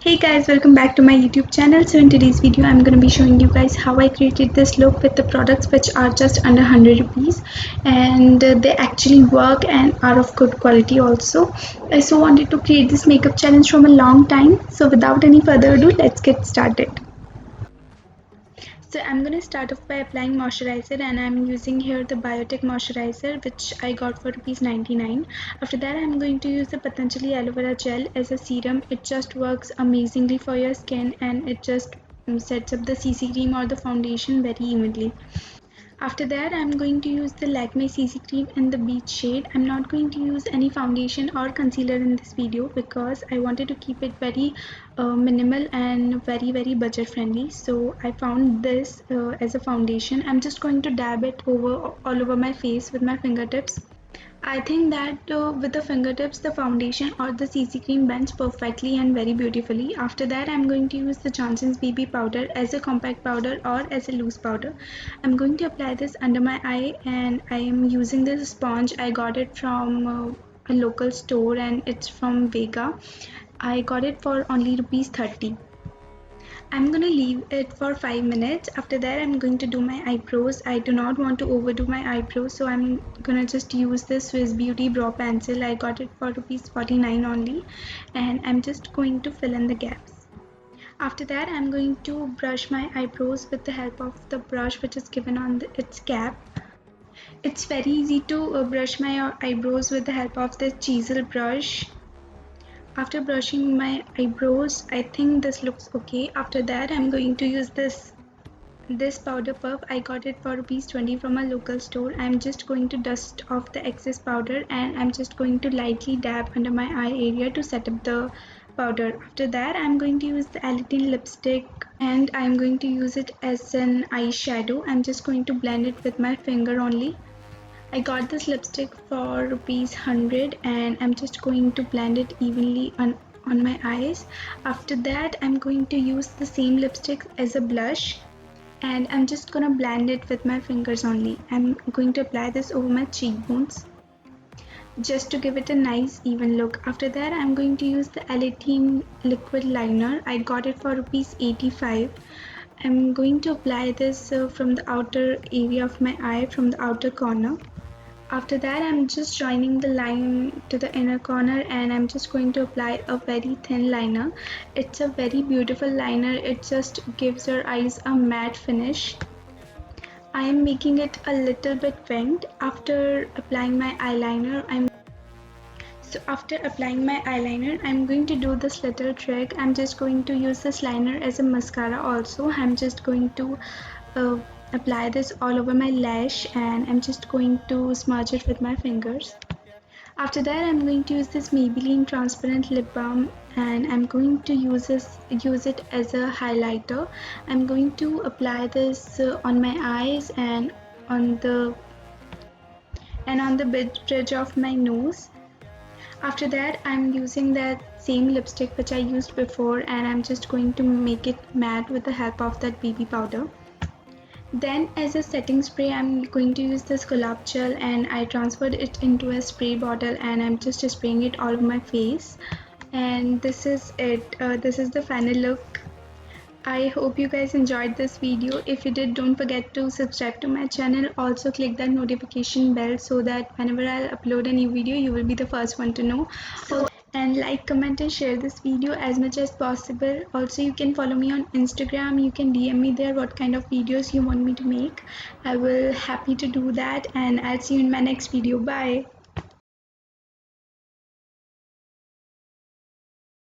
Hey guys, welcome back to my YouTube channel. So in today's video I'm going to be showing you guys how I created this look with the products which are just under 100 rupees, and they actually work and are of good quality also. I so wanted to create this makeup challenge from a long time. So without any further ado, let's get started. So I'm going to start off by applying moisturizer, and I'm using here the Biotech moisturizer which I got for rupees 99. After that I'm going to use the Patanjali aloe vera gel as a serum. It just works amazingly for your skin, and it just sets up the CC cream or the foundation very evenly. After that I'm going to use the Lakme CC cream in the beach shade. I'm not going to use any foundation or concealer in this video because I wanted to keep it very minimal and very budget friendly. So I found this as a foundation. I'm just going to dab it all over my face with my fingertips. I think that with the fingertips, the foundation or the CC cream blends perfectly and very beautifully. After that, I'm going to use the Johnson's BB powder as a compact powder or as a loose powder. I'm going to apply this under my eye, and I am using this sponge. I got it from a local store, and it's from Vega. I got it for only rupees 30. I'm gonna leave it for 5 minutes. After that I'm going to do my eyebrows. I do not want to overdo my eyebrows, so I'm gonna just use this Swiss Beauty brow pencil. I got it for rupees 49 only, and I'm just going to fill in the gaps. After that I'm going to brush my eyebrows with the help of the brush which is given on its cap. It's very easy to brush my eyebrows with the help of the chisel brush. After brushing my eyebrows, I think this looks okay. After that I'm going to use this powder puff. I got it for rupees 20 from a local store. I'm just going to dust off the excess powder, and I'm just going to lightly dab under my eye area to set up the powder. After that I'm going to use the Aladdin lipstick, and I'm going to use it as an eyeshadow. I'm just going to blend it with my finger only. I got this lipstick for rupees 100, and I'm just going to blend it evenly on my eyes. After that I'm going to use the same lipstick as a blush, and I'm just gonna blend it with my fingers only. I'm going to apply this over my cheekbones just to give it a nice even look. After that I'm going to use the Aladdin liquid liner. I got it for rupees 85. I'm going to apply this from the outer area of my eye, from the outer corner. After that I'm just joining the line to the inner corner, and I'm just going to apply a very thin liner. It's a very beautiful liner. It just gives your eyes a matte finish. I am making it a little bit winged. After applying my eyeliner, I'm going to do this little trick. I'm just going to use this liner as a mascara also. I'm just going to uh, apply this all over my lash, and I'm just going to smudge it with my fingers. After that I'm going to use this Maybelline transparent lip balm, and I'm going to use it as a highlighter. I'm going to apply this on my eyes and on the bridge of my nose. After that I'm using that same lipstick which I used before, and I'm just going to make it matte with the help of that BB powder. Then as a setting spray I'm going to use this Gulab gel, and I transferred it into a spray bottle, and I'm just spraying it all over my face. And this is it. This is the final look. I hope you guys enjoyed this video. If you did, don't forget to subscribe to my channel. Also click that notification bell so that whenever I'll upload a new video, you will be the first one to know. And like, comment and share this video as much as possible. Also you can follow me on Instagram. You can DM me there what kind of videos you want me to make. I will happy to do that, and I'll see you in my next video. Bye.